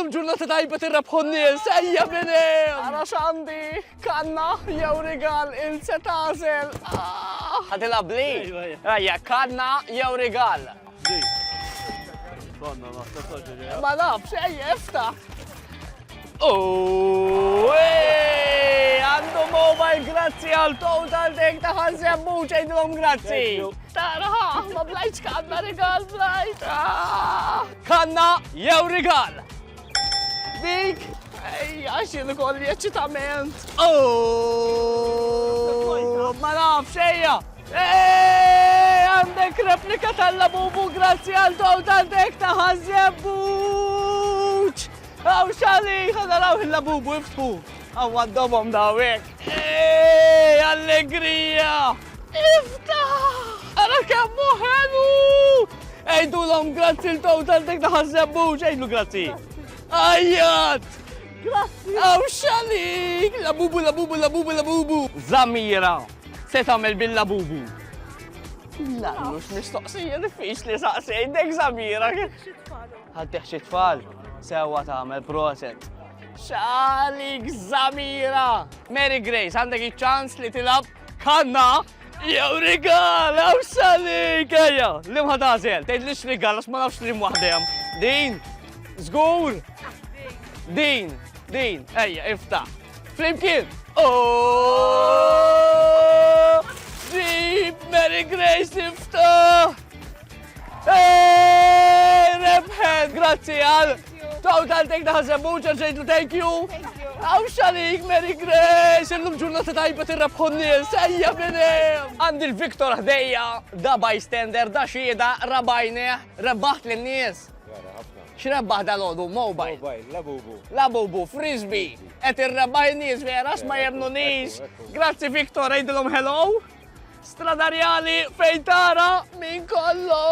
illum ġurnata tajba tirrebħu n-nies, ejja binem! Ara x'għandi, kanna jew rigal il-se tażel. Ħadilha bli? Ejja, kanna jew rigal. Ma nafx, ejja, iftaħ. Għandu mobile, grazzi għal total dek ta' ħanżemmu ċejdilom grazzi. Tara, ma blajċ kanna rigal, blajċ. Kanna jew rigal. Dik, ejja, xinu kolli eċitament. Ma nafx, ejja. Għandek replika tal-Labubu, grazzi għal total dek ta' ħanżemmu. Għaw xali, ħadaraw il-Labubu iftħu. Għaw għaddobom dawek. Allegrija! Iftaħ! Għara kemmu ħelu! Ejdu l-om grazzi l-total dek taħazzebu, ejdu grazzi. Ajjat! Grazzi! Għaw xalik! Labubu, Labubu, Labubu, Labubu! Zamira! Se tamel bil-Labubu. La, mux mistoqsija diffiċ li saqsej, dek Zamira. Għaddeħ xi tfal. Sewa tamel proset. Xalik Zamira! Mary Grace, għandek iċ-ċans li tilab kanna jew rigal, għaw xalik! Ejja, lim ħadażel, tgħidlix rigal, għax ma nafx lim waħdem. Din, żgur! Din, ejja, iftaħ. Flimkien! Ġib, Mary Grace, iftaħ! Rebħed, grazzi għal total dek daħżemmu, ġerġejtlu thank you. Għaw xalik, Mary Grace, illum ġurnata tajba tirrebħu n-nies, ejja binem. Għandi l-Viktor ħdejja, da bystander, da xieda, rabajneħ, rebbaħt l-nies. X'rebbaħ dal-għodu? Mobile. Labubu. Labubu, frisbee. Et irrebbaħ n-nies vera, ma jemnu nis. Grazzi Viktor, ejdilom hello. Stradarjali fejn tara min kollu.